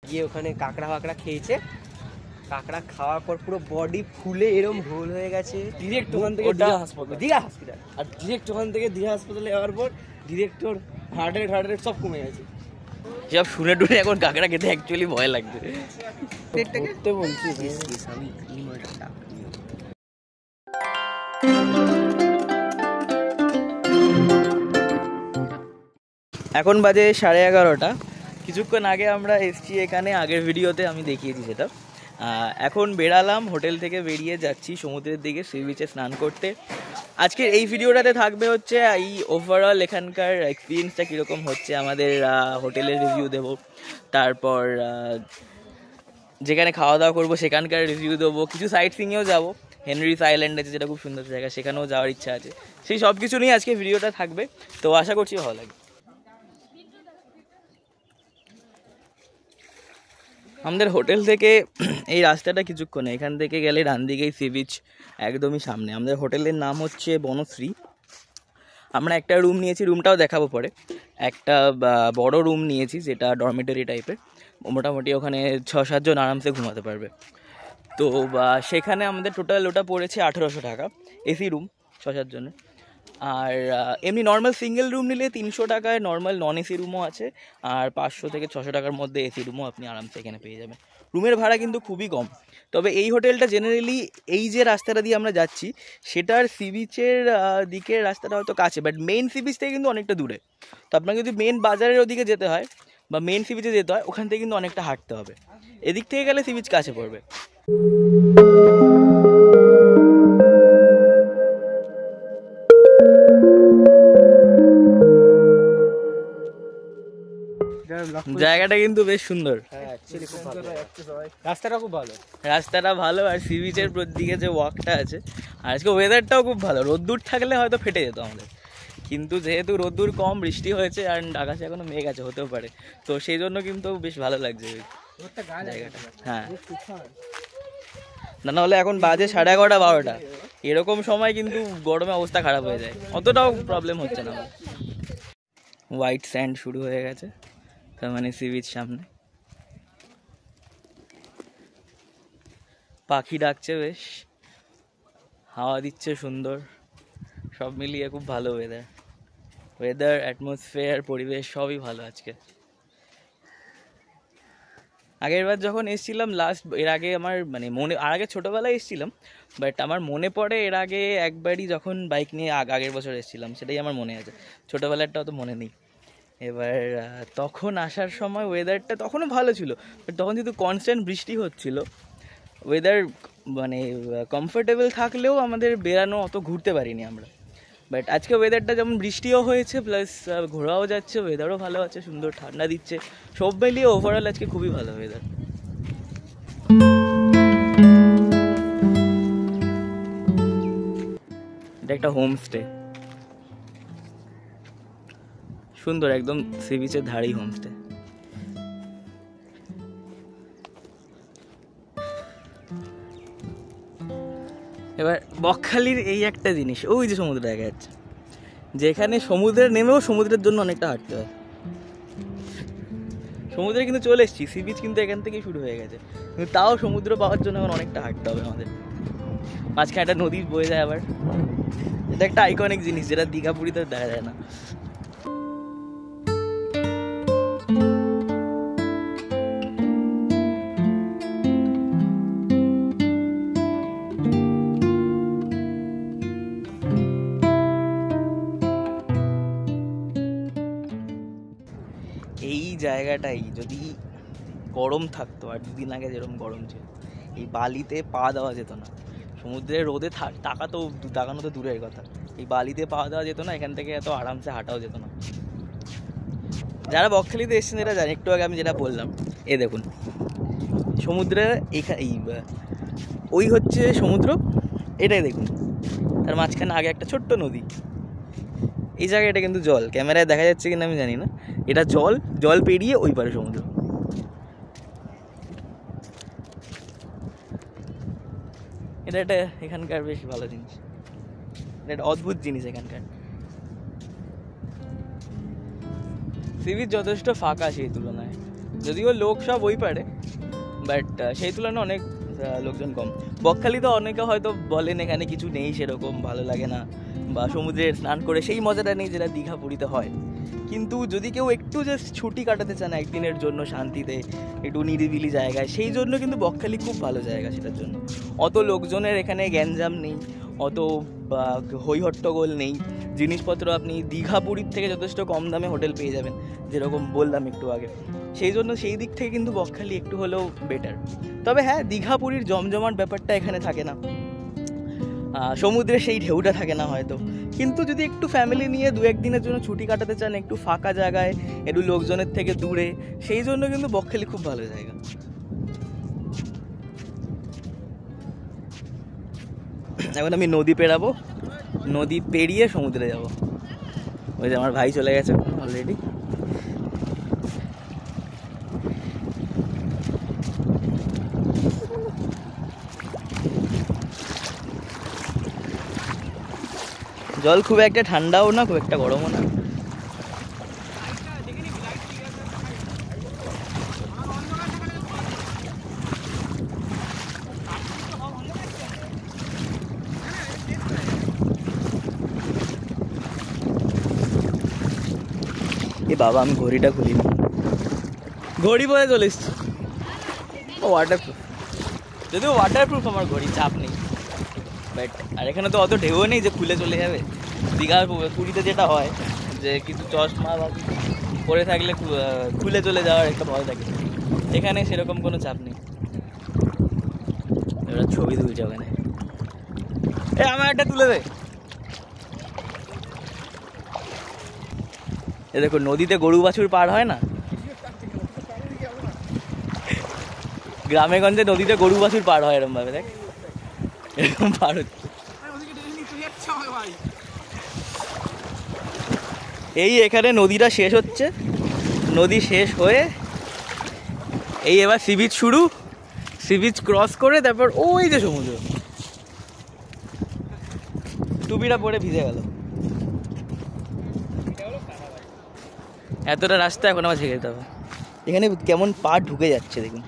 গিয়ে ওখানে কাঁকড়া ফাকড়া খেয়েছে, কাঁকড়া খাওয়ার পর পুরো বডি ফুলে এরম ঢোল হয়ে গেছে। ডিরেক্ট ওখান থেকে দীঘা হাসপাতাল, দীঘা হসপিটাল, আর ডিরেক্ট ওখান থেকে দীঘা হাসপাতালে যাওয়ার পর ডিরেক্ট ওর হার্ট রেট সব কমে গেছে। সব শুনে টুনে এখন কাঁকড়া খেতে অ্যাকচুয়ালি ভয় লাগছে। করতে বলছি আমি এখন বাজে 11:30। কিছুক্ষণ আগে আমরা এসছি এখানে, আগের ভিডিওতে আমি দেখিয়েছি সেটা। এখন বেরালাম, হোটেল থেকে বেরিয়ে যাচ্ছি সমুদ্রের দিকে, সি বিচে স্নান করতে। আজকের এই ভিডিওটাতে থাকবে হচ্ছে এই ওভারঅল এখানকার এক্সপিরিয়েন্সটা কীরকম হচ্ছে, আমাদের হোটেলের রিভিউ দেবো, তারপর যেখানে খাওয়া দাওয়া করবো সেখানকার রিভিউ দেবো, কিছু সাইট সিংয়েও যাবো। হেনরিস আইল্যান্ড আছে যেটা খুব সুন্দর জায়গা, সেখানেও যাওয়ার ইচ্ছা আছে। সেই সব কিছু নিয়ে আজকে ভিডিওটা থাকবে, তো আশা করছি ভালো লাগে। আমাদের হোটেল থেকে এই রাস্তাটা কিছুক্ষণ, এখান থেকে গেলে ডান দিকেই সি বিচ একদমই সামনে। আমাদের হোটেলের নাম হচ্ছে বনশ্রী। আমরা একটা রুম নিয়েছি, রুমটাও দেখাবো পরে। একটা বড় রুম নিয়েছি যেটা ডরমেটরি টাইপের, মোটামুটি ওখানে 6-7 জন আরামসে ঘুমাতে পারবে। তো সেখানে আমাদের টোটাল ওটা পড়েছে 1800 টাকা, এসি রুম 6-7 জনের। আর এমনি নর্মাল সিঙ্গেল রুম নিলে 300 টাকায় নর্মাল নন এসি রুমও আছে, আর 500 থেকে 600 টাকার মধ্যে এসি রুমও আপনি আরামসে এখানে পেয়ে যাবেন। রুমের ভাড়া কিন্তু খুবই কম। তবে এই হোটেলটা জেনারেলি এই যে রাস্তাটা দিয়ে আমরা যাচ্ছি সেটার সি বিচের দিকের রাস্তাটা হয়তো কাছে, বাট মেইন সি বিচ থেকে কিন্তু অনেকটা দূরে। তো আপনাকে যদি মেন বাজারের ওদিকে যেতে হয় বা মেন সি বিচে যেতে হয়, ওখান থেকে কিন্তু অনেকটা হাঁটতে হবে। এদিক থেকে গেলে সি বিচ কাছে পড়বে। জায়গাটা কিন্তু বেশ সুন্দর, রাস্তাটা খুব ভালো, রাস্তাটা ভালো, আর সি বিচের দিকে যে ওয়াকটা আছে। আর আজকে ওয়েদারটাও খুব ভালো, রোদ্দুর থাকলে হয়তো ফেটে যেত আমাদের, কিন্তু যেহেতু রোদ্দুর কম, বৃষ্টি হয়েছে আর আকাশে এখনো মেঘ আছে, হতেও পারে, তো সেই জন্য কিন্তু বেশ ভালো লাগছে জায়গাটা। হ্যাঁ, না হলে এখন বাজে 11:30-12টা, এরকম সময় কিন্তু গরমে অবস্থা খারাপ হয়ে যায়, অতটাও প্রবলেম হচ্ছে না। হোয়াইট স্যান্ড শুরু হয়ে গেছে, তার মানে সি বিচ সামনে। পাখি ডাকছে বেশ, হাওয়া দিচ্ছে সুন্দর, সব মিলিয়ে খুব ভালো ওয়েদার, অ্যাটমসফিয়ার, পরিবেশ সবই ভালো আজকে। আগের বার যখন এসেছিলাম লাস্ট, এর আগে আমার মানে মনে, আর আগে ছোটোবেলায় এসেছিলাম, বাট আমার মনে পড়ে এর আগে একবারই যখন বাইক নিয়ে আগের বছর এসেছিলাম, সেটাই আমার মনে আছে, ছোটোবেলারটাও তো মনে নেই। এবার তখন আসার সময় ওয়েদারটা তখনও ভালো ছিল, বাট তখন যেহেতু কনস্ট্যান্ট বৃষ্টি হচ্ছিল, ওয়েদার মানে কমফোর্টেবল থাকলেও আমাদের বেরানো অত ঘুরতে পারিনি আমরা। বাট আজকে ওয়েদারটা যেমন বৃষ্টিও হয়েছে, প্লাস ঘোরাও যাচ্ছে, ওয়েদারও ভালো আছে, সুন্দর ঠান্ডা দিচ্ছে, সব মিলিয়ে ওভারঅল আজকে খুবই ভালো ওয়েদার। এটা একটা হোমস্টে, সুন্দর একদম সি বিচের ধারেই হোমস্টে। এবার বকখালির এই একটা জিনিস, ওই যে সমুদ্র দেখা যাচ্ছে, যেখানে সমুদ্রে নেমেও সমুদ্রের জন্য অনেকটা হাঁটতে হয়। সমুদ্রে কিন্তু চলে এসেছি, সি বিচ কিন্তু এখান থেকেই শুরু হয়ে গেছে, কিন্তু তাও সমুদ্র পাওয়ার জন্য এখন অনেকটা হাঁটতে হবে আমাদের। মাঝখানে একটা নদী বয়ে যায় আবার, এটা একটা আইকনিক জিনিস যেটা দীঘা পুরীতে দেখা যায় না। এই জায়গাটাই যদি গরম থাকতো, আর দুদিন আগে যেরকম গরম ছিল, এই বালিতে পা দেওয়া যেত না। সমুদ্রের রোদে তাকানো তো দূরের কথা, এই বালিতে পা দেওয়া যেত না, এখান থেকে এত আরামসে হাঁটাও যেত না। যারা বকখালিতে এসেছেন এরা জানেন, একটু আগে আমি যেটা বললাম, এ দেখুন সমুদ্রের এই ওই হচ্ছে সমুদ্র, এটাই দেখুন, তার মাঝখানে আগে একটা ছোট্ট নদী। এই জায়গাটা কিন্তু জল, ক্যামেরায় দেখা যাচ্ছে কিনা আমি জানি না, এটা জল পেরিয়ে ওই পারে সমুদ্র। এটা একটা এখানকার বেশ ভালো জিনিস, এটা একটা অদ্ভুত জিনিস এখানকার। সি বিচ যথেষ্ট ফাঁকা সেই তুলনায়, যদিও লোক সব ওই পারে, বাট সেই তুলনায় অনেক লোকজন কম। বকখালিতে অনেকে হয়তো বলেন এখানে কিছু নেই, সেরকম ভালো লাগে না, বা সমুদ্রে স্নান করে সেই মজাটা নেই যেটা দীঘা পুরীতে হয়। কিন্তু যদি কেউ একটু জাস্ট ছুটি কাটাতে চান একদিনের জন্য শান্তিতে, একটু নিরিবিলি জায়গায়, সেই জন্য কিন্তু বকখালি খুব ভালো জায়গা সেটার জন্য। অত লোকজনের এখানে গ্যাঞ্জাম নেই, অত হইহট্টগোল নেই, জিনিসপত্র আপনি দীঘা পুরীর থেকে যথেষ্ট কম দামে হোটেল পেয়ে যাবেন, যেরকম বললাম একটু আগে। সেই জন্য সেই দিক থেকে কিন্তু বকখালি একটু হলেও বেটার। তবে হ্যাঁ, দীঘা পুরীর জমজমাট ব্যাপারটা এখানে থাকে না, সমুদ্রে সেই ঢেউটা থাকে না হয়তো। কিন্তু যদি একটু ফ্যামিলি নিয়ে 2-1 দিনের জন্য ছুটি কাটাতে চান, একটু ফাঁকা জায়গায়, একটু লোকজনের থেকে দূরে, সেই জন্য কিন্তু বকখালি খুব ভালো জায়গা। এখন আমি নদী পেরাবো, নদী পেরিয়ে সমুদ্রে যাব। ওই যে আমার ভাই চলে গেছে অলরেডি। জল খুব একটা ঠান্ডাও না, খুব একটা গরমও না। এ বাবা, আমি ঘড়িটা খুলিনি, ঘড়ি পরে চলে এসছি। ও ওয়াটারপ্রুফ, যদিও ওয়াটারপ্রুফ আমার ঘড়ি, চাপ নেই। বাট আর এখানে তো অত ঢেউ নেই যে খুলে চলে যাবে। দীঘার পুরীতে যেটা হয় যে কিছু চশমা বা পরে থাকলে খুলে চলে যাওয়ার একটা ভয় থাকে, এখানে সেরকম কোনো চাপ নেই। এবার ছবি তুলছে ওখানে, এ আমার একটা তুলে দে। এ দেখো, নদীতে গরু বাছুর পার হয় না, গ্রামে গঞ্জে নদীতে গরু বাছুর পার হয় এরকম ভাবে, দেখ এরকম পার হচ্ছে। এই এখানে নদীটা শেষ হচ্ছে, নদী শেষ হয়ে এই এবার সি বিচ শুরু, সি বিচ ক্রস করে তারপর ওই যে সমুদ্র। টুপিটা পরে ভিজে গেল, এতটা রাস্তা এখন আমার ঝেড়ে যেতে হবে। এখানে কেমন পা ঢুকে যাচ্ছে দেখুন।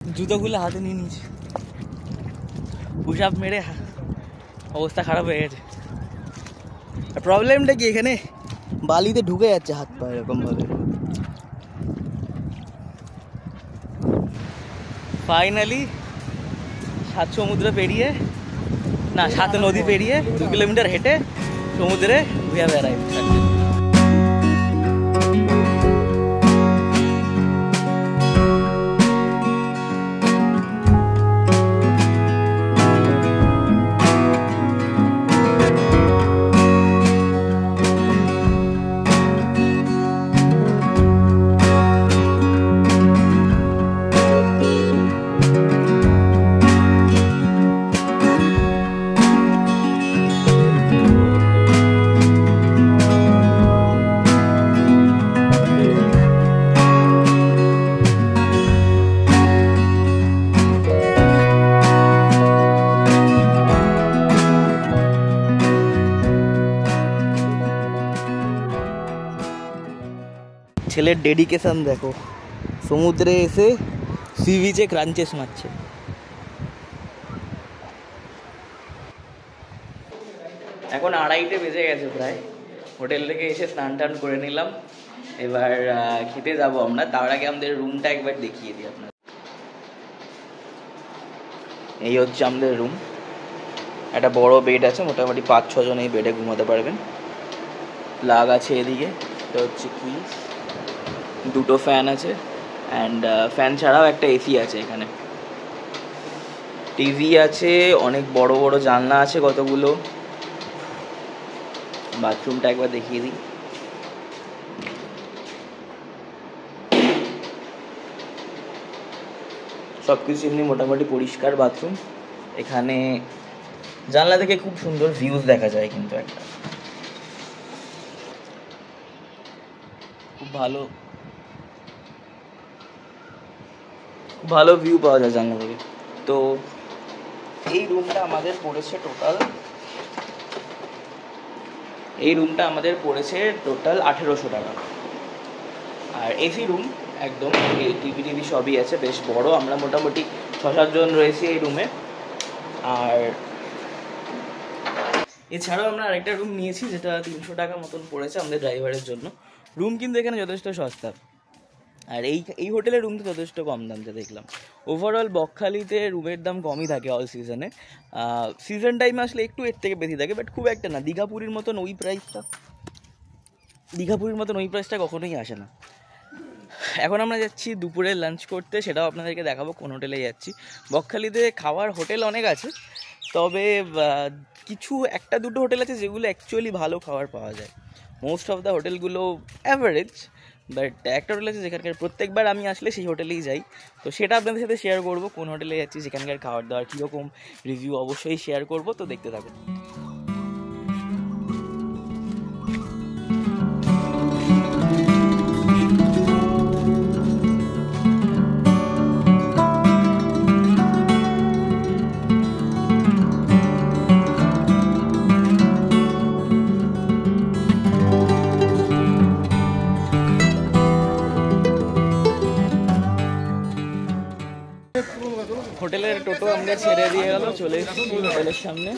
জুতোগুলো হাতে নিয়ে নিয়েছি, পুশ আপ মেরে অবস্থা খারাপ হয়ে গেছে। প্রবলেমটা কি, এখানে বালিতে ঢুকে যাচ্ছে হাত পা এরকম ভাবে। ফাইনালি 7 সমুদ্র পেরিয়ে, না 7 নদী পেরিয়ে 2 কিলোমিটার হেঁটে সমুদ্রে we have arrived। ছেলের ডেডিকেশন দেখো, সমুদ্রে এসে সি বিচে ক্রাঞ্চেস মারছে। এখন 2:30 বেজে গেছে প্রায়, হোটেল থেকে এসে স্নান টান করে নিলাম, এবার খেতে যাবো আমরা। তার আগে আমাদের রুমটা একবার দেখিয়ে দিই আপনার। এই হচ্ছে আমাদের রুম, একটা বড় বেড আছে, মোটামুটি 5-6 জন এই বেডে ঘুমাতে পারবেন। প্লাগ আছে এদিকে, এটা হচ্ছে কি, 2টো ফ্যান আছে, অ্যান্ড ফ্যান ছাড়াও একটা এসি আছে এখানে, টিভি আছে, অনেক বড় বড় জানলা আছে কতগুলো। বাথরুমটা একবার দেখিয়ে দিই, সব কিছু এমনি মোটামুটি পরিষ্কার বাথরুম। এখানে জানলা থেকে খুব সুন্দর ভিউজ দেখা যায়, কিন্তু একটা খুব ভালো ভিউ পাওয়া যায় জানলা থেকে। তো এই রুমটা আমাদের পড়েছে টোটাল 1800 টাকা। আর এসি রুম একদম, টিভি সবই আছে, বেশ বড়। আমরা মোটামুটি 6-7 জন রয়েছি এই রুমে। আর এছাড়াও আমরা আরেকটা রুম নিয়েছি যেটা 300 টাকা মতন পড়েছে আমাদের ড্রাইভারের জন্য। রুম কিন্তু এখানে যথেষ্ট সস্তা, আর এই হোটেলের রুম তো যথেষ্ট কম দাম যা দেখলাম। ওভারঅল বকখালিতে রুমের দাম কমই থাকে অল সিজনে। সিজন টাইমে আসলে একটু এর থেকে বেশি থাকে, বাট খুব একটা না। দীঘাপুরীর মতন ওই প্রাইসটা কখনোই আসে না। এখন আমরা যাচ্ছি দুপুরে লাঞ্চ করতে, সেটাও আপনাদেরকে দেখাবো কোন হোটেলে যাচ্ছি। বকখালিতে খাওয়ার হোটেল অনেক আছে, তবে কিছু 1-2 হোটেল আছে যেগুলো অ্যাকচুয়ালি ভালো খাবার পাওয়া যায়। মোস্ট অফ দ্য হোটেলগুলো অ্যাভারেজ, বাট একটা হোটেল আছে যেখানকার প্রত্যেকবার আমি আসলে সেই হোটেলেই যাই। তো সেটা আপনাদের সাথে শেয়ার করবো, কোন হোটেলে যাচ্ছি, সেখানকার খাবার দাবার কীরকম, রিভিউ অবশ্যই শেয়ার করবো। তো দেখতে থাকুন। হোটেলের টোটো আমরা ছেড়ে দিয়ে গেল, চলে এসেছি হোটেলের সামনে।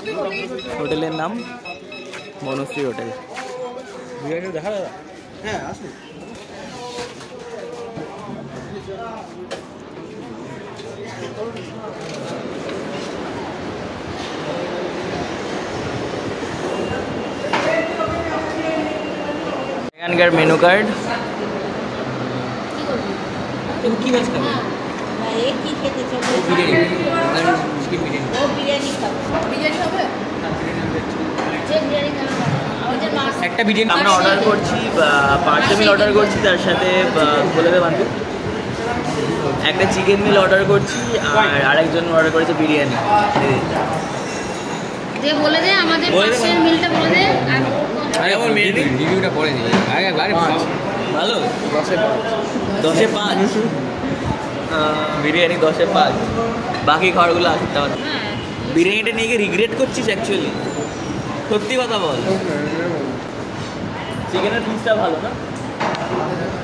হোটেলের নাম বনশ্রী হোটেল। দেখা দাদা, হ্যাঁ আসুন। এখানকার মেনু কার্ড। কি মাছ খাবে? একটা বিরিয়ানি আমরা অর্ডার করছি, পার্সেল মিল অর্ডার করছি, তার সাথে বলে দেবেন একটা চিকেন মিল অর্ডার করছি, আর আরেকজন অর্ডার করেছে বিরিয়ানি। বলে দে আমাদের পার্সেল মিলটা বলে দে। আর আমার রিভিউটা পড়ে দিই আগে। ভালো 10-এ 5 বিরিয়ানি 10-এ 5। বাকি খাবারগুলো আসতে হবে। বিরিয়ানিটা নিয়ে গিয়ে রিগ্রেট করছিস অ্যাকচুয়ালি? সত্যি কথা বল। চিকেনের পিসটা ভালো না?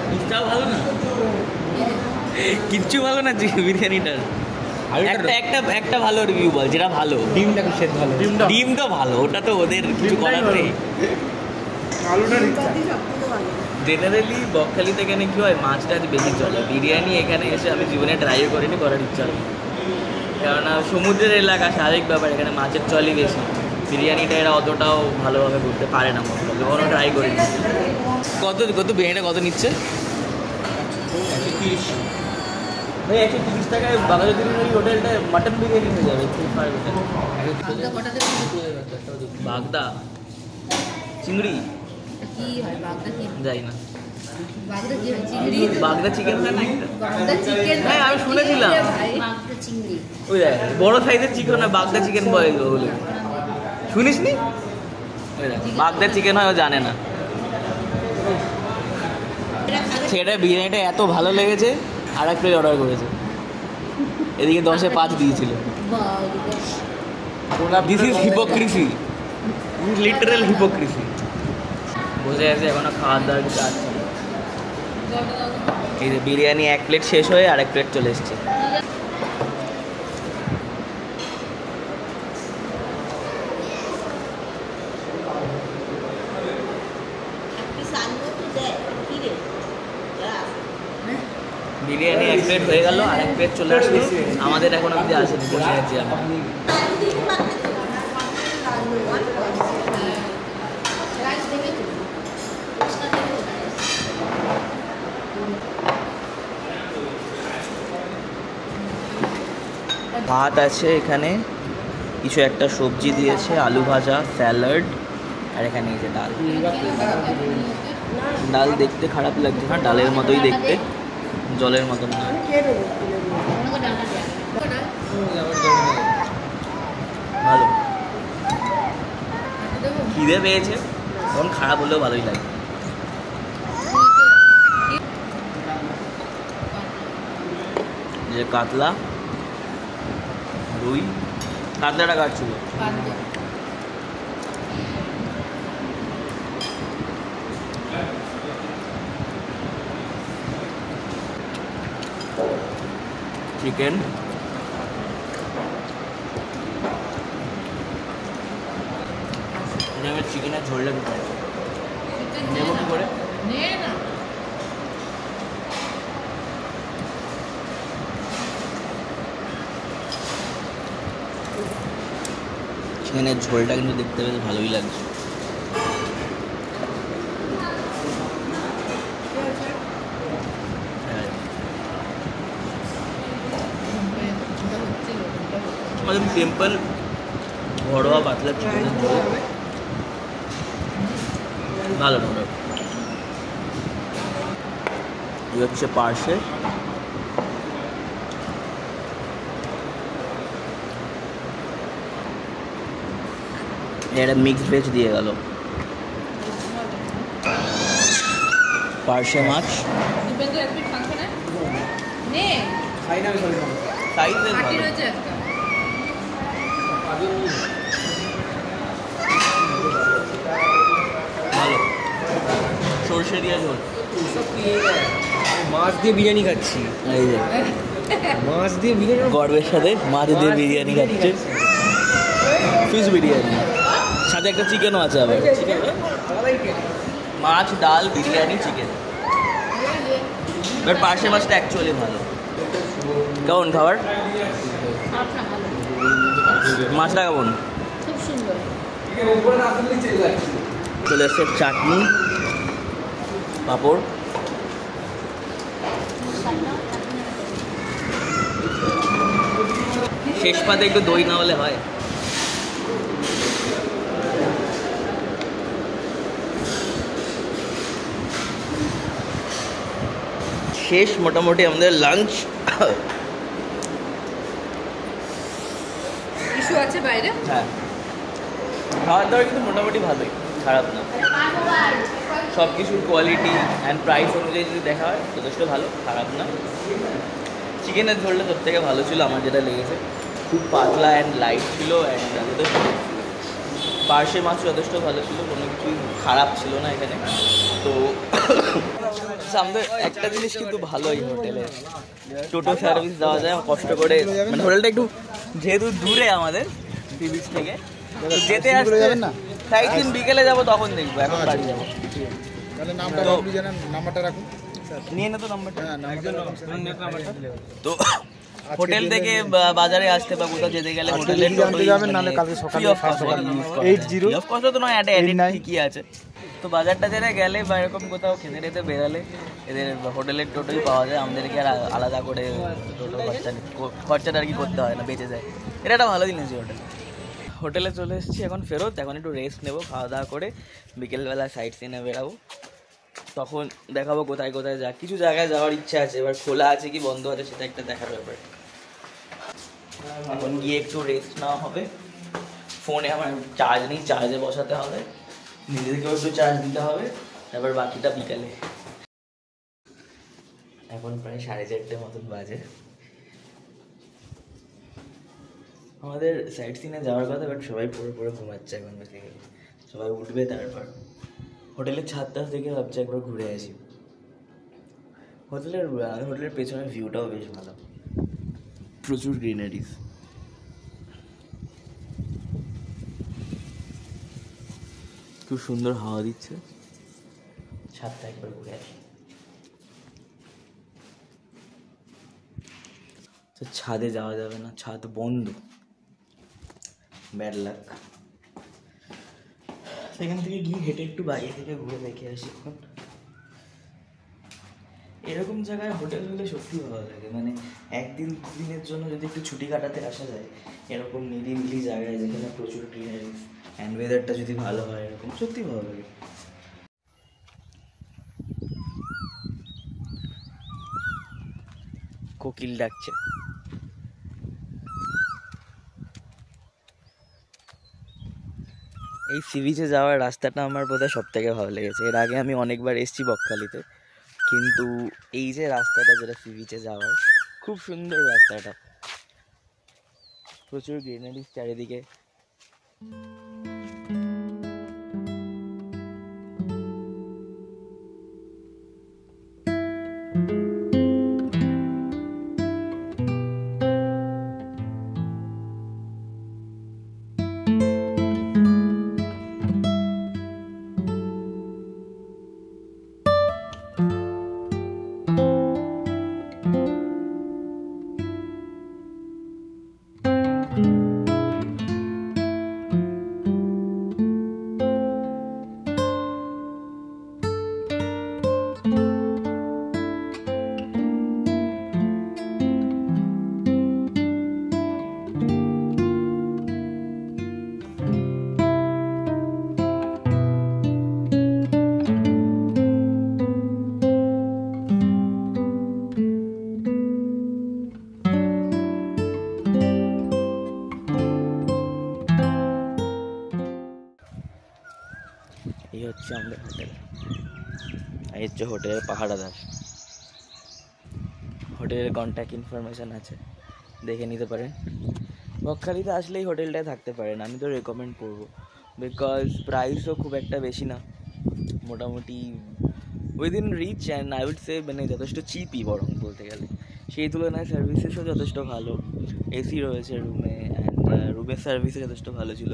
পিসটাও ভালো না, কিচ্ছু ভালো না বিরিয়ানিটার। একটা ভালো রিভিউ বল, যেটা ভালো। ডিমটা ভালো, ডিম তো ভালো, ওটা তো ওদের কিছু করার নেই। জেনারেলি বকখালি থেকে কি হয়, মাছটা বেশি চলে। বিরিয়ানি এখানে এসে আমি জীবনে ট্রাইও করিনি, করার ইচ্ছা নেই, কেননা সমুদ্রের এলাকা, স্বাভাবিক ব্যাপার, এখানে মাছের চলই বেশি। বিরিয়ানিটা এরা অতটাও ভালোভাবে করতে পারে না, কখনো ট্রাই করিনি। কত বিরিয়ানিটা কত নিচ্ছে? 130 ভাই। 130 টাকায় বাঘাযতীন ওই হোটেলটা মাটন বিরিয়ানি হয়ে যাবে। বাগদা চিংড়ি যাই না, বাগদা চিকেন হয় না একটা? হ্যাঁ আমি শুনেছিলাম, ওই বড় সাইজের চিকেন না, বাগদা চিকেন বলে ওগুলো, শুনিস নি? বাগদা চিকেন হয়, ও জানে না। সেটা বিরিয়ানিটা এত ভালো লেগেছে, আর এক প্লেট অর্ডার করেছে। এদিকে 10-এ 5 দিয়েছিল। This is hypocrisy, literal hypocrisy. বসে আছে, এখনো খাওয়ার দাওয়ার কিছু আসছে না। এই যে বিরিয়ানি 1 প্লেট শেষ হয়ে আরেক প্লেট চলে এসছে। বিরিয়ানি 1 প্লেট হয়ে গেল, আরেক প্লেট চলে আসলো। আমাদের এখন অব্দি আসেনি, বসে আছি আমি। ভাত আছে এখানে, কিছু একটা সবজি দিয়েছে, আলু ভাজা, স্যালাড, আর এখানে এই যে ডাল। ডাল দেখতে খারাপ লাগছে না, ডালের মতোই দেখতে, জলের মতন না। ভালো, খিদে পেয়েছে, তখন খারাপ হলেও ভালোই লাগে। যে কাতলা, রুই, কাতলাটা কাটছিল। চিকেন, চিকেনের ঝোলটা দিতে হবে। নেবো কি করে? চিকেনের ঝোলটা কিন্তু দেখতে বেশ ভালোই লাগছে। আমাদের সিম্পল ঘরোয়া পাতলা চিকেনের ঝোল ভালো মনে হচ্ছে। পার্শে একটা মিক্স ভেজ দিয়ে গেল। পার্শে মাছ ভালো, সর্ষে দিয়ে ঝোল। মাছ দিয়ে বিরিয়ানি খাচ্ছি, এই যে মাছ দিয়ে বিরিয়ানি, গর্বের সাথে মাছ দিয়ে বিরিয়ানি খাচ্ছে, ফিশ বিরিয়ানি, সাথে একটা চিকেনও আছে আবার। মাছ, ডাল, বিরিয়ানি, চিকেন। বাট পার্শে মাছটা অ্যাকচুয়ালি ভালো। কেমন খাবার? মাছটা কেমন? খুব সুন্দর। চলে এসছে চাটনি, পাঁপড়, শেষ পাতে একটু দই না হলে হয়। শেষ মোটামুটি আমাদের লাঞ্চ। ইস্যু আছে বাইরে। হ্যাঁ, খাওয়ার দাওয়ার কিন্তু মোটামুটি ভালোই, খারাপ না। সব কিছুর কোয়ালিটি অ্যান্ড প্রাইস অনুযায়ী যদি দেখা হয় যথেষ্ট ভালো, খারাপ না। চিকেনের ঝোলটা সব থেকে ভালো ছিল আমার যেটা লেগেছে, খুব পাতলা অ্যান্ড লাইট ছিল অ্যান্ড যথেষ্ট। পার্শে মাছ যথেষ্ট ভালো ছিল, কোনো কিছুই খারাপ ছিল না এখানে। তো আমাদের একটা জিনিস কিন্তু ভালো এই হোটেলে, টোটো সার্ভিস দেওয়া যায় কষ্ট করে। মানে হোটেলটা একটু যেহেতু দূরে আমাদের সি বিচ থেকে, যেতে আসতে সাইড দিন বিকেলে যাবো তখন দেখবো, এখন বাড়ি যাবো। নিয়ে নে তো নাম্বারটা। তো হোটেল থেকে বাজারে আসতে বা কোথাও যেতে গেলে হোটেলের তো নয়, একটা ঠিকই আছে। তো বাজারটা যেতে গেলে বা এরকম কোথাও খেতে টেতে বেরালে এদের হোটেলের টোটোই পাওয়া যায়, আমাদেরকে আর আলাদা করে টোটো খরচাটা আর কি করতে হয় না, বেঁচে যায়। এটা একটা ভালো জিনিস হোটেলে চলে এসেছি এখন ফেরত। এখন একটু রেস্ট নেবো, খাওয়া দাওয়া করে বিকেলবেলা সাইড সিনে বেরাবো, তখন দেখাবো কোথায় কোথায় যা। কিছু জায়গায় যাওয়ার ইচ্ছা আছে, এবার খোলা আছে কি বন্ধ আছে সেটা একটা দেখার ব্যাপার। এখন গিয়ে একটু রেস্ট নেওয়া হবে। ফোনে আমার চার্জ নেই, চার্জে বসাতে হবে, নিজেদেরকেও একটু চার্জ দিতে হবে, তারপর বাকিটা বিকালে। এখন প্রায় 4:30 মতন বাজে। আমাদের সাইড সিনে যাওয়ার কথা, বাট সবাই পড়ে পড়ে ঘুমাচ্ছে এখন। বেসিক্যালি সবাই উঠবে, তারপর হোটেলের ছাদটা থেকে ভাবছি একবার ঘুরে আসি। হোটেলের পেছনের ভিউটাও বেশ ভালো, প্রচুর গ্রিনারিজ। খুব সুন্দর হাওয়া দিচ্ছে, ছাদটা একবার ঘুরে আসি। তো ছাদে যাওয়া যাবে না, ছাদ বন্ধ, ব্যাড লাক। সেখান থেকে গিয়ে হেঁটে একটু বাইরে থেকে ঘুরে দেখে আসি। এখন এরকম জায়গায় হোটেল হলে সত্যি ভালো লাগে, মানে একদিন দুদিনের জন্য যদি একটু ছুটি কাটাতে আসা যায় এরকম নিরিবিলি জায়গায় যেখানে প্রচুর গ্রিনারিজ অ্যান্ড ওয়েদারটা যদি ভালো হয়, এরকম সত্যি ভালো লাগে। কোকিল ডাকছে। এই সি বিচে যাওয়ার রাস্তাটা আমার বোধহয় সব থেকে ভালো লেগেছে। এর আগে আমি অনেকবার এসেছি বকখালিতে, কিন্তু এই যে রাস্তাটা যেটা সি বিচে যাওয়ার, খুব সুন্দর রাস্তাটা, প্রচুর গ্রিনারি চারিদিকে। এই হচ্ছে আমাদের হোটেল, এই হচ্ছে হোটেলের পাহারাদার। হোটেলের কন্ট্যাক্ট ইনফরমেশান আছে, দেখে নিতে পারেন। বকখালিতে আসলেই হোটেলটায় থাকতে পারেন, আমি তো রেকমেন্ড করবো, বিকজ প্রাইসও খুব একটা বেশি না, মোটামুটি within reach and I would say মানে যথেষ্ট চিপই বরং বলতে গেলে। সেই তুলনায় সার্ভিসেসও যথেষ্ট ভালো, এসি রয়েছে রুমে, অ্যান্ড রুমের সার্ভিসও যথেষ্ট ভালো ছিল,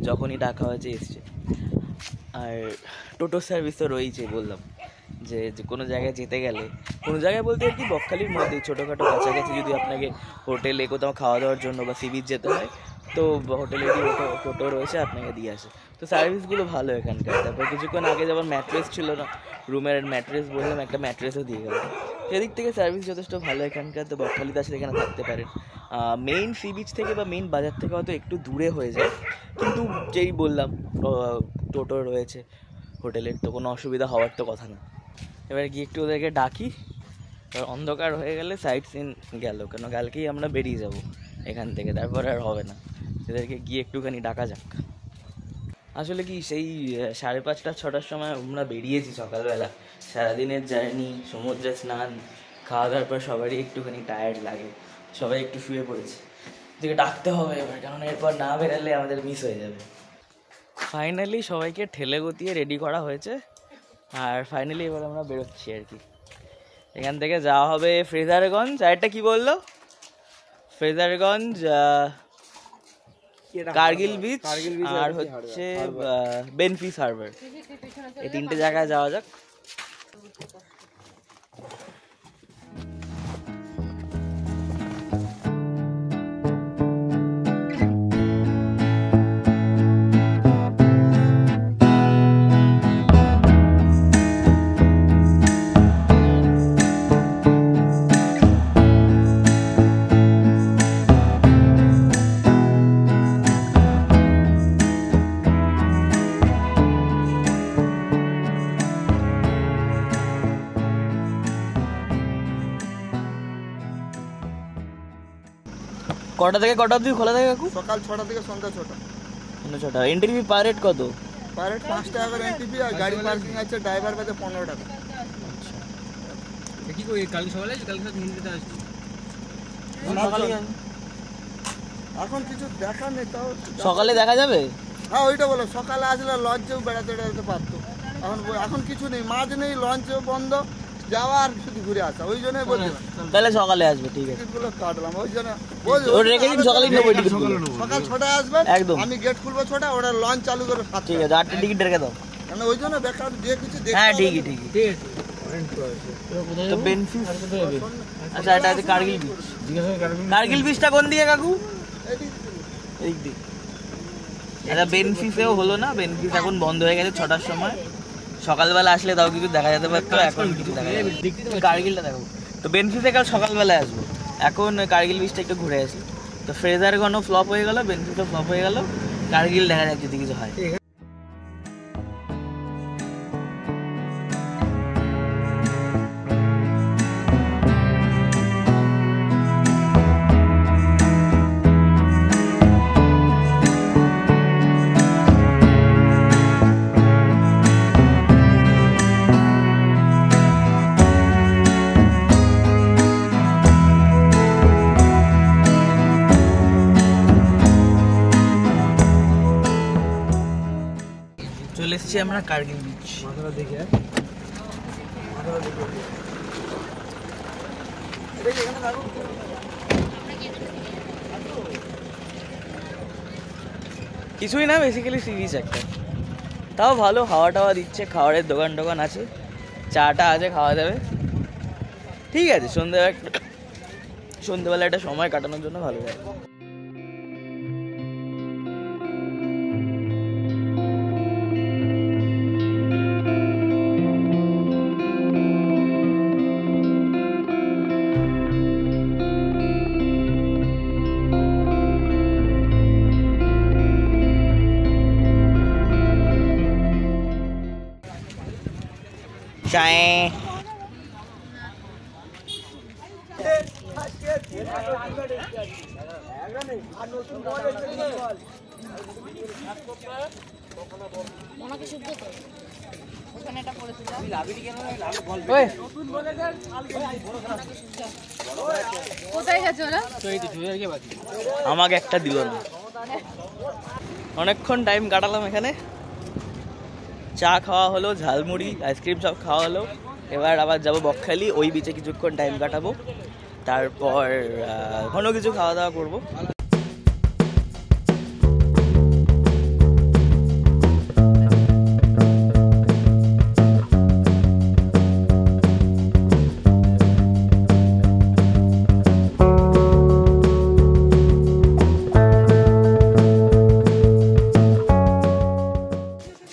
যখনই ডাকা হয়েছে এসছে। আর টোটো সার্ভিস তো রয়েছে, বললাম যে কোনো জায়গায় যেতে গেলে, কোনো জায়গায় বলতে আর কি বকখালির মধ্যে ছোটোখাটো কাছাকাছি যদি আপনাকে হোটেলে কোথাও খাওয়া দাওয়ার জন্য বা সি বিচ যেতে হয়, তো হোটেলে গিয়ে টোটো রয়েছে, আপনাকে দিয়ে আসে। তো সার্ভিসগুলো ভালো এখানকার। তারপর কিছুক্ষণ আগে যেমন ম্যাট্রেস ছিল না, রুমের ম্যাট্রেস বললাম, একটা ম্যাট্রেসও দিয়ে গেল। সেদিক থেকে সার্ভিস যথেষ্ট ভালো এখানকার। তো বকখালিতে আসলে এখানে থাকতে পারেন। মেইন সি বিচ থেকে বা মেইন বাজার থেকে হয়তো একটু দূরে হয়ে যায়, কিন্তু যেই বললাম টোটো রয়েছে হোটেলের, তো কোনো অসুবিধা হওয়ার তো কথা না। এবার গিয়ে একটু ওদেরকে ডাকি, এবার অন্ধকার হয়ে গেলে সাইট সিন গেল, কেন কালকেই আমরা বেরিয়ে যাব এখান থেকে, তারপর আর হবে না। এদেরকে গিয়ে একটুখানি ডাকা যাক। আসলে কি সেই 5:30 6টার সময় আমরা বেরিয়েছি সকালবেলা, সারাদিনের জার্নি, সমুদ্রে স্নান, খাওয়া দাওয়ার পর সবারই একটুখানি টায়ার্ড লাগে, সবাই একটু শুয়ে পড়েছে। এদিকে ডাকতে হবে এবার, কারণ এরপর না বেরালে আমাদের মিস হয়ে যাবে। ফাইনালি সবাইকে ঠেলে গতিয়ে রেডি করা হয়েছে, আর ফাইনালি এবার আমরা বেরোচ্ছি আর কি। এখান থেকে যাওয়া হবে ফ্রেজারগঞ্জ, আরেকটা কি বললো, ফ্রেজারগঞ্জ, কার্গিল বিচ, আর হচ্ছে বেনফিস হারবার। এই 3টে জায়গায় যাওয়া যাক। কটা থেকে কটা অবধি খোলা থাকে কাকু? সকাল 6টা থেকে সন্ধ্যা 6টা। সন্ধ্যা 6টা। এন্ট্রি ফি পার হেড কত? পার হেড 5 টাকা করে এন্ট্রি ফি, আর গাড়ি পার্কিং আছে, ড্রাইভার কাছে 15 টাকা। কি কই কাল সকালে কালকে হিন্দিতে আসছি সকালে এখন কিছু দেখা নেই, তাও সকালে দেখা যাবে। হ্যাঁ ওইটা বলো, সকালে আসলে লঞ্চেও বেড়াতে বেড়াতে পারতো। এখন কিছু নেই, মাছ নেই, লঞ্চও বন্ধ, যাওয়া আর শুধু ঘুরে আসা, ওই জন্যই বলছিলাম তাহলে সকালে আসবে, ঠিক আছে। টিকিটগুলো কাটলাম ওই জন্য। ওর রেখে দিন, সকালেই নেবো টিকিটগুলো। সকাল 6টায় আসবেন একদম, আমি গেট খুলবো 6টা, ওরা লঞ্চ চালু করে 7টা। ঠিক আছে, 8টা টিকিট রেখে দাও। মানে ওই জন্য বেকার যে কিছু দেখতে হ্যাঁ হবে ঠিকই না। ঠিকই। ঠিক আছে। তো বেনফিস, আচ্ছা এটা আছে কার্গিল বিচ। কার্গিল বিচটা কোন দিকে কাকু? এদিক থেকে। এই দিক। আচ্ছা বেনফিসেও হলো না, বেনফিস এখন বন্ধ হয়ে গেছে 6টার সময়। সকালবেলা আসলে তাও কিছু দেখা যেতে পারতো, এখন কিছু দেখা যাবে। কার্গিলটা দেখো। তো বেনফিসে কাল সকালবেলায় আসবো, এখন কার্গিল বিচটা একটু ঘুরে আসি। তো ফ্রেজারগঞ্জও ফ্লপ হয়ে গেল, বেনফিসও ফ্লপ হয়ে গেল, কার্গিল দেখা যাক যদি কিছু হয়। যাচ্ছি আমরা কার্গিল বিচ। মাথাটা দেখে কিছুই না, বেসিক্যালি সি বিচ একটা। তাও ভালো, হাওয়া টাওয়া দিচ্ছে, খাবারের দোকান টোকান আছে, চাটা আছে, খাওয়া যাবে। ঠিক আছে, সন্ধ্যেবেলা একটা সময় কাটানোর জন্য ভালো লাগে। চায় ওনাকে শুদ্ধ তো ওখানে এটা পড়েছে যা কোথায় গেছে ওরা? আমাকে একটা দিল না। অনেকক্ষণ টাইম কাটালাম এখানে, চা খাওয়া হলো, ঝালমুড়ি, আইসক্রিম সব খাওয়া হলো। এবার আবার যাবো বকখালি, ওই বিচে কিছুক্ষণ টাইম কাটাবো, তারপর কোনো কিছু খাওয়া দাওয়া করবো।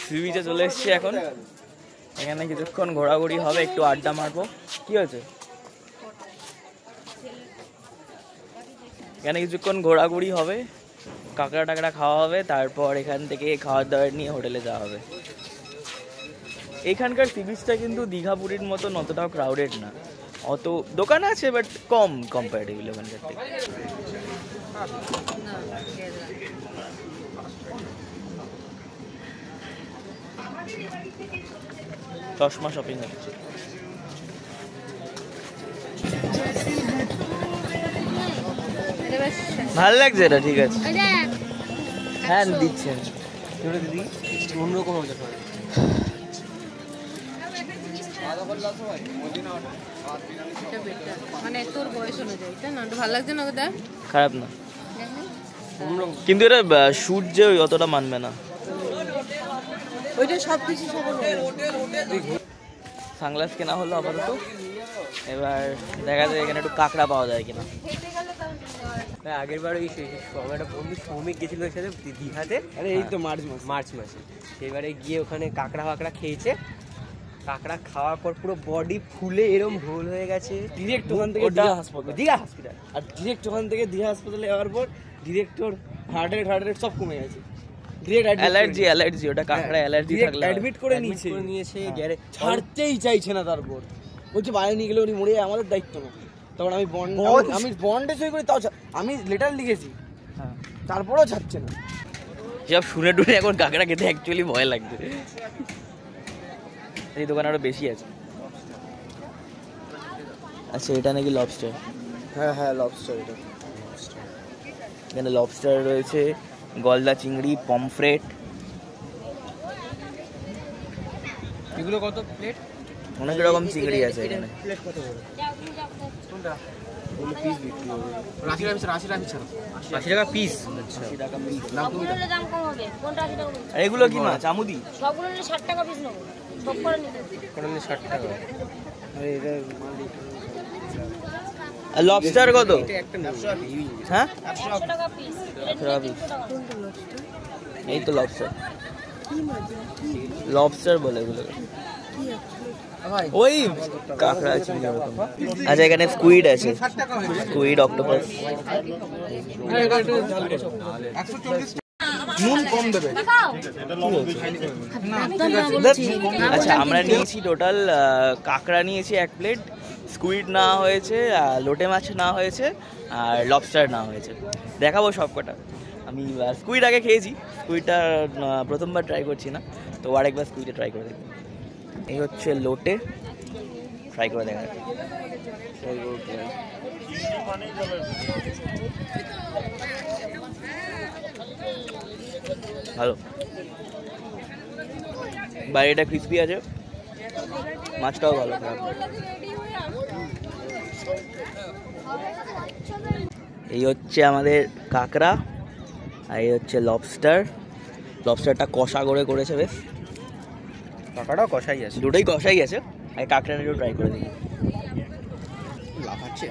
সি বিচে চলে এসেছি এখন, এখানে কিছুক্ষণ ঘোরাঘুরি হবে, একটু আড্ডা মারবো। কি হয়েছে? এখানে কিছুক্ষণ ঘোরাঘুরি হবে, কাঁকড়া টাকড়া খাওয়া হবে, তারপর এখান থেকে খাওয়ার দাওয়ার নিয়ে হোটেলে যাওয়া হবে। এখানকার সি বিচটা কিন্তু দীঘা পুরীর মতো অতটাও ক্রাউডেড না, অত দোকান আছে বাট কম কম্পারেটিভলি ওখানকার থেকে। চশমা শপিং হচ্ছে। ভালো লাগছে এটা, ঠিক আছে। হ্যাঁ দিচ্ছেন দিদি অন্যরকম হতে পারে। মানে তোর বয়স অনুযায়ী তাই না? ভালো লাগছে না ওটা? খারাপ না, কিন্তু এটা সূর্যে অতটা মানবে না। ওইটা সব কিছু সানগ্লাস কেনা হলো আপাতত, এবার দেখা যায় এখানে একটু কাঁকড়া পাওয়া যায় কিনা। আগের বার ওই আমার একটা বন্ধু শ্রমিক গেছিল ওর সাথে দীঘাতে, আরে এই তো মার্চ মাসে। সেবারে গিয়ে ওখানে কাঁকড়া খেয়েছে, কাঁকড়া খাওয়ার পর পুরো বডি ফুলে এরম ঢোল হয়ে গেছে। ডিরেক্ট ওখান থেকে দীঘা হসপিটাল, আর ডিরেক্ট ওখান থেকে দীঘা হাসপাতালে যাওয়ার পর ডিরেক্ট ওর হার্ট রেট সব কমে গেছে। অ্যালার্জি, ওটা কাঁকড়া অ্যালার্জি থাকলে অ্যাডমিট করে নিয়েছে, ছাড়তেই চাইছে না। তারপর বলছে বাইরে নিয়ে গেলে উনি মরে যায়, আমাদের দায়িত্ব না। তখন আমি বন্ডে সই করি, তাও আমি লেটার লিখেছি, তারপরেও ছাড়ছে না। সব শুনে টুনে এখন কাঁকড়া খেতে অ্যাকচুয়ালি ভয় লাগছে। এই দোকানে আরো বেশি আছে। আচ্ছা, এটা নাকি লবস্টার। হ্যাঁ লবস্টার। এটা এখানে লবস্টার রয়েছে, গলদা চিংড়ি, পমফ্রেট। এগুলো কত প্লেট? অনেক রকম চিংড়ি আছে এখানে। প্লেট কত করে? কোনটা? ওগুলো পিস বিক্রি হবে 80 টাকা পিস। দাম কম হবে। কোনটা 80 টাকা? আর এগুলো কি মাছ? আমুদি? সবগুলো নিলে 60 টাকা পিস নেবো। সব করে নিতে। কোনটা 60 টাকা? আরে এটা আর লবস্টার কত? হ্যাঁ 100 টাকা পিস। এই তো লবস্টার, লবস্টার বলে এগুলো। ওই কাঁকড়া চিংড়ি এরকম। আচ্ছা, এখানে স্কুইড আছে, স্কুইড, অক্টোপাস। নুন কম দেবে। আচ্ছা, আমরা নিয়েছি টোটাল কাঁকড়া নিয়েছি 1 প্লেট, স্কুইড না হয়েছে, লোটে মাছ না হয়েছে, আর লবস্টার না হয়েছে। দেখাবো সব কটা। আমি স্কুইড আগে খেয়েছি, স্কুইডটা প্রথমবার ট্রাই করছি না, তো আরেকবার স্কুইডে ট্রাই করে দেখি। এই হচ্ছে লোটে, ট্রাই করে দেখা ভালো। বাইরেটা ক্রিস্পি আছে, মাছটাও ভালো। এই হচ্ছে আমাদের কাঁকড়া, আর এই হচ্ছে লবস্টার। লবস্টারটা কষা করে করেছে বেশ, কাঁকড়াটাও কষাই আছে, দুটোই কষাই আছে। আর কাঁকড়াটা একটু ট্রাই করে দিই। লাফাচ্ছে,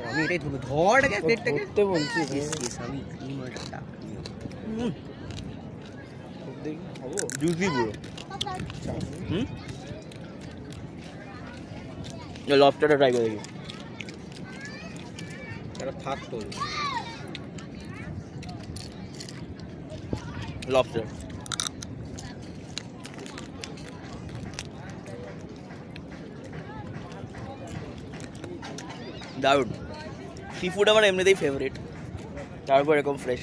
আমি এটাই ধরবো, ধরটাকে পেটটাকে ধরতে বলছি আমি এই মাছটা জুসি পুরো। লবস্টারটা ট্রাই করে দিই। এটা থাকতো লবস্টার দারুণ। সি ফুড আমার এমনিতেই ফেভারিট, তারপর এরকম ফ্রেশ।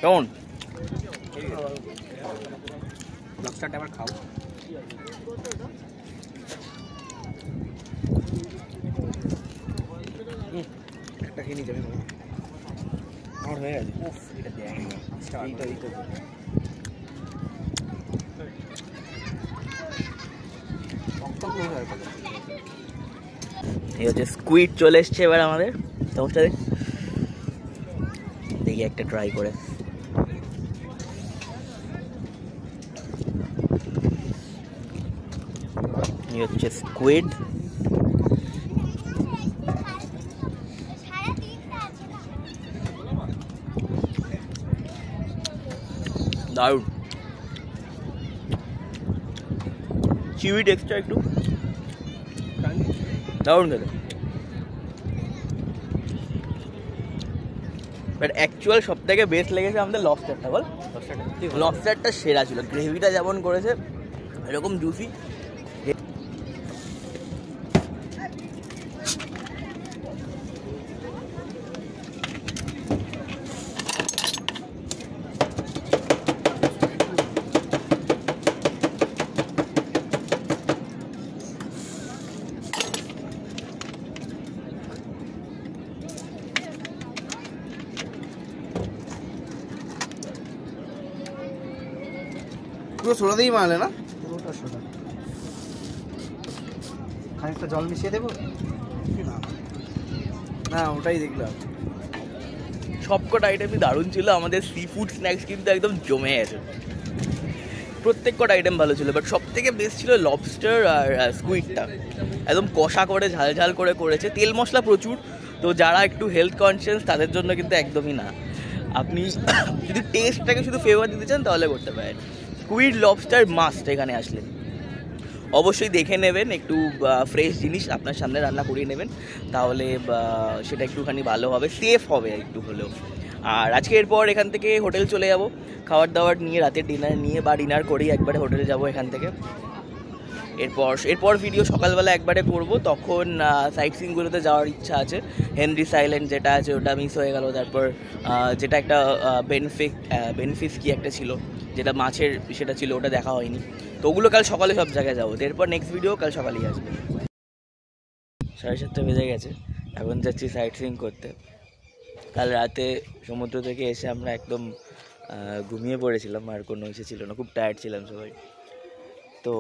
কেমন? লবস্টারটা আবার খাও। একটা খেয়ে নিয়ে যাবে আমার হয়ে গেছে। এটা দেখ, এই তো এই হচ্ছে স্কুইড চলে এসছে এবার আমাদের সমস্যা। দেখি একটা ট্রাই করে। এই হচ্ছে স্কুইড, দারুণ। চিউই টেক্সচার একটু দারুণ খেতে। বাট অ্যাকচুয়াল সব থেকে বেস্ট লেগেছে আমাদের লবস্টারটা। বল, লবস্টারটা সেরা ছিল। গ্রেভিটা যেমন করেছে এরকম জুসি। পুরো সোডা দিয়েই মারলে না? পুরোটা সোডা। খানিকটা জল মিশিয়ে দেবো না না, ওটাই দেখলাম। সবকটা আইটেমই দারুণ ছিল। আমাদের সি ফুড স্ন্যাক্স কিন্তু একদম জমে গেছে। প্রত্যেক কটা আইটেম ভালো ছিল, বাট সব থেকে বেস্ট ছিল লবস্টার আর স্কুইডটা। একদম কষা করে ঝাল ঝাল করে করেছে, তেল মশলা প্রচুর। তো যারা একটু হেলথ কনসিয়াস তাদের জন্য কিন্তু একদমই না। আপনি যদি টেস্টটাকে শুধু ফেভার দিতে চান তাহলে করতে পারেন। স্কুইড লবস্টার মাস্ট এখানে আসলে। অবশ্যই দেখে নেবেন, একটু ফ্রেশ জিনিস আপনার সামনে রান্না করিয়ে নেবেন, তাহলে সেটা একটুখানি ভালো হবে, সেফ হবে একটু হলেও। আর আজকে এরপর এখান থেকে হোটেল চলে যাব, খাবার দাবার নিয়ে, রাতের ডিনার নিয়ে, বা ডিনার করেই একবারে হোটেলে যাব এখান থেকে। এরপর ভিডিও সকালবেলা একবারে করব। তখন সাইট সিনগুলোতে যাওয়ার ইচ্ছা আছে। হেনরিস আইল্যান্ড যেটা আছে ওটা মিস হয়ে গেল। তারপর যেটা একটা বেনফিস কি একটা ছিল, যেটা মাছের সেটা ছিল, ওটা দেখা হয়নি। তো ওগুলো কাল সকালে সব জায়গায় যাবো। এরপর নেক্সট ভিডিও কাল সকালেই আসবে। 7:30 বেজে গেছে, এখন যাচ্ছি সাইট সিইং করতে। কাল রাতে সমুদ্র থেকে এসে আমরা একদম ঘুমিয়ে পড়েছিলাম, আর কোনো ইচ্ছে ছিল না, খুব টায়ার্ড ছিলাম সবাই। তো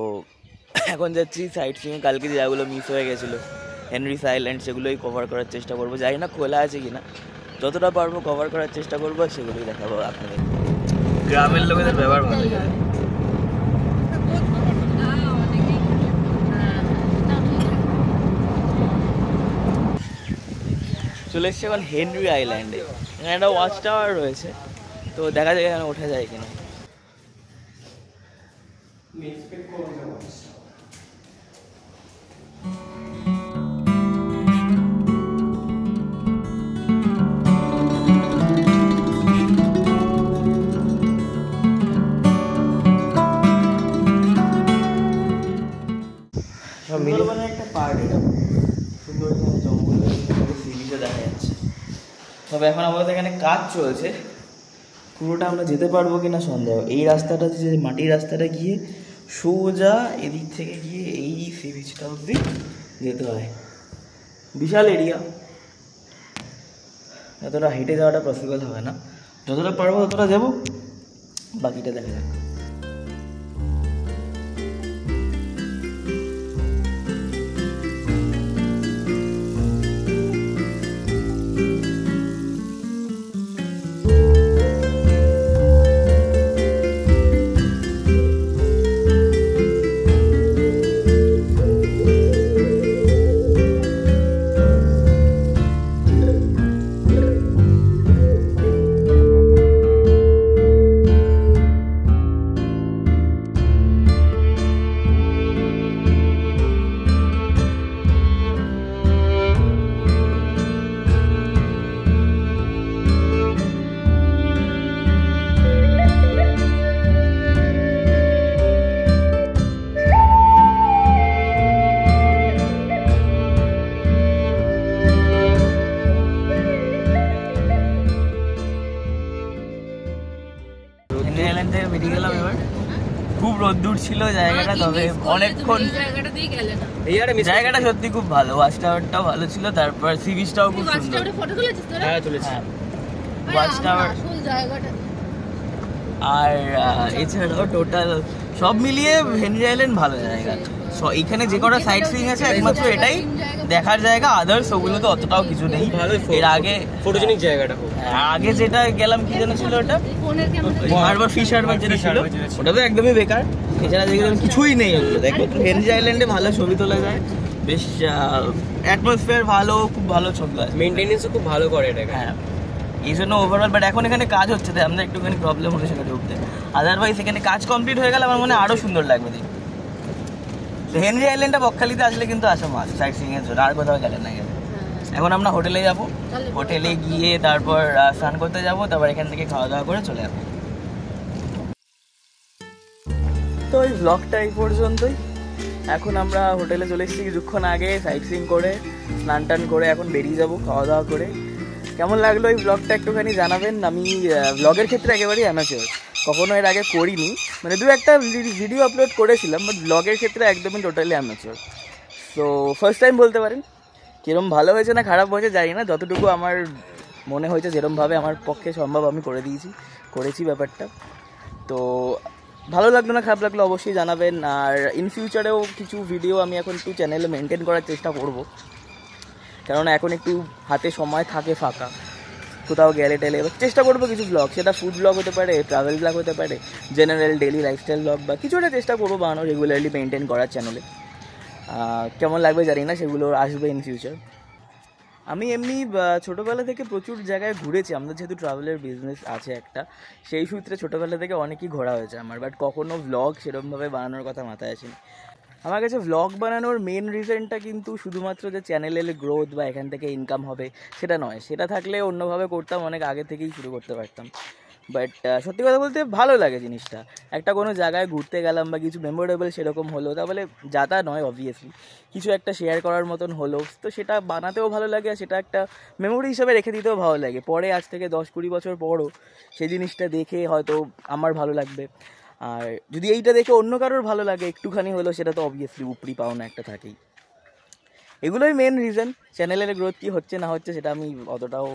এখন যাচ্ছি সাইট সিইংয়ে। কালকে যে জায়গাগুলো মিস হয়ে গেছিলো, হেনরিস আইল্যান্ড, সেগুলোই কভার করার চেষ্টা করবো। জানি না খোলা আছে কি না, যতটা পারবো কভার করার চেষ্টা করবো, সেগুলোই দেখাবো আপনাদের। গ্রামের লোকেদের ব্যবহার ভালো লাগে। চলে এসছে এখন হেনরি আইল্যান্ডে। এখানে একটা ওয়াচ টাওয়ার রয়েছে, তো দেখা যায় এখানে ওঠা যায় কিনা। সুন্দরবনের একটা পার্ট এটা, সুন্দরবনের জঙ্গল সি বিচে দেখা যাচ্ছে। তবে এখন আমাদের এখানে কাজ চলছে, পুরোটা আমরা যেতে পারবো কিনা সন্দেহ। এই রাস্তাটা যে মাটির রাস্তাটা গিয়ে সোজা এদিক থেকে গিয়ে এই সি বিচটা অবধি যেতে হয়। বিশাল এরিয়া, এতটা হেঁটে যাওয়াটা পসিবল হবে না। যতটা পারবো ততটা দেবো, বাকিটা দেখা যাক। বেরিয়ে গেলাম এবার। খুব রোদ্দুর ছিল জায়গাটা, তবে অনেকক্ষণ জায়গাটা সত্যি খুব ভালো। ওয়াচ টাওয়ারটাও ভালো ছিল, তারপর সি বিচটাও খুব সুন্দর। হ্যাঁ তুলেছি। ওয়াচ টাওয়ার আর এছাড়াও টোটাল সব মিলিয়ে হেনরি আইল্যান্ড ভালো জায়গা। এখানে যে কটা সাইট সিইং আছে একমাত্র এটাই দেখার জায়গা, আদার্স ওগুলো তো অতটাও কিছু নেই। এর আগে ফটোজেনিক জায়গাটা আগে যেটা গেলাম কি যেন ছিল ওটা হারবার, ফিশ হারবার যেটা ছিল ওটা তো একদমই বেকার। এছাড়া দেখলাম কিছুই নেই ওগুলো। দেখো হেনরি আইল্যান্ডে ভালো ছবি তোলা যায়, বেশ অ্যাটমসফিয়ার ভালো, খুব ভালো ছবি আছে, মেইনটেনেন্সও খুব ভালো করে এটা। হ্যাঁ এই জন্য ওভারঅল। বাট এখন এখানে কাজ হচ্ছে তাই আমাদের একটুখানি প্রবলেম হলো সেখানে ঢুকতে। আদারওয়াইজ এখানে কাজ কমপ্লিট হয়ে গেলে আমার মনে হয় আরও সুন্দর লাগবে দেখতে। হেনরি আইল্যান্ডটা বকখালিতে আসলে কিন্তু আসা মাস সাইট সিইং এর জন্য, আর কোথাও গেলে না গেলে। এখন আমরা হোটেলে যাব, হোটেলে গিয়ে তারপর স্নান করতে যাব, তারপর এখান থেকে খাওয়া দাওয়া করে চলে যাবো। তো এই ব্লগটা এই পর্যন্তই। এখন আমরা হোটেলে চলে এসেছি কিছুক্ষণ আগে, সাইট সিইং করে স্নান টান করে এখন বেরিয়ে যাব খাওয়া দাওয়া করে। কেমন লাগলো এই ব্লগটা একটুখানি জানাবেন। আমি ব্লগের ক্ষেত্রে একেবারেই অ্যামাচুর, কখনো এর আগে করিনি, মানে দু একটা ভিডিও আপলোড করেছিলাম, বাট ব্লগের ক্ষেত্রে একদমই টোটালি অ্যামাচুর। তো ফার্স্ট টাইম বলতে পারেন। কীরকম ভালো হয়েছে না খারাপ হয়েছে জানি না, যতটুকু আমার মনে হয়েছে যেরকমভাবে আমার পক্ষে সম্ভব আমি করেছি ব্যাপারটা। তো ভালো লাগলো না খারাপ লাগলো অবশ্যই জানাবেন। আর ইন ফিউচারেও কিছু ভিডিও আমি এখন একটু চ্যানেলে মেনটেন করার চেষ্টা করব, কেননা এখন একটু হাতে সময় থাকে ফাঁকা, কোথাও গেলে টেলে চেষ্টা করবো কিছু ব্লগ, সেটা ফুড ব্লগ হতে পারে, ট্রাভেল ব্লগ হতে পারে, জেনারেল ডেলি লাইফস্টাইল ব্লগ বা কিছু একটা চেষ্টা করবো বানানো রেগুলারলি মেনটেন করার চ্যানেলে। কেমন লাগবে জানি না, সেগুলো আসবে ইন ফিউচার। আমি এমনি ছোটোবেলা থেকে প্রচুর জায়গায় ঘুরেছি, আমাদের যেহেতু ট্রাভেলের বিজনেস আছে একটা, সেই সূত্রে ছোটোবেলা থেকে অনেকই ঘোরা হয়েছে আমার, বাট কখনো ব্লগ সেরকমভাবে বানানোর কথা মাথায় আসেনি। আমার কাছে ভ্লগ বানানোর মেন রিজনটা কিন্তু শুধুমাত্র যে চ্যানেলের গ্রোথ বা এখান থেকে ইনকাম হবে সেটা নয়, সেটা থাকলে অন্যভাবে করতাম, অনেক আগে থেকেই শুরু করতে পারতাম। বাট সত্যি কথা বলতে ভালো লাগে জিনিসটা, একটা কোনো জায়গায় ঘুরতে গেলাম বা কিছু মেমোরেবল সেরকম হলো, তাহলে যা তা নয় অবভিয়াসলি কিছু একটা শেয়ার করার মতন হলো, তো সেটা বানাতেও ভালো লাগে আর সেটা একটা মেমোরি হিসাবে রেখে দিতেও ভালো লাগে। পরে আজ থেকে 10-20 বছর পরও সেই জিনিসটা দেখে হয়তো আমার ভালো লাগবে, আর যদি এইটা দেখে অন্য কারোর ভালো লাগে একটুখানি হলো, সেটা তো অবভিয়াসলি উপরি পাওনা একটা থাকেই। এগুলোই মেন রিজন। চ্যানেলের গ্রোথ কী হচ্ছে না হচ্ছে সেটা আমি অতটাও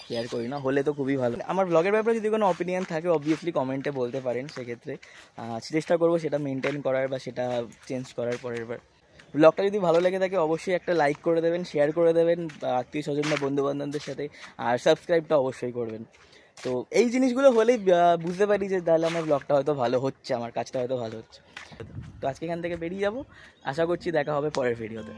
শেয়ার করি না, হলে তো খুবই ভালো। আমার ব্লগের ব্যাপারে যদি কোনো অপিনিয়ন থাকে অবভিয়াসলি কমেন্টে বলতে পারেন, সেক্ষেত্রে চেষ্টা করবো সেটা মেনটেন করার বা সেটা চেঞ্জ করার পরের বার। ব্লগটা যদি ভালো লেগে থাকে অবশ্যই একটা লাইক করে দেবেন, শেয়ার করে দেবেন আত্মীয় স্বজন বা বন্ধুবান্ধবদের সাথে, আর সাবস্ক্রাইবটা অবশ্যই করবেন। তো এই জিনিসগুলো হলেই বুঝতে পারি যে তাহলে আমার ব্লগটা হয়তো ভালো হচ্ছে, আমার কাজটা হয়তো ভালো হচ্ছে। তো আজকে এখান থেকে বেরিয়ে যাব, আশা করছি দেখা হবে পরের ভিডিওতে।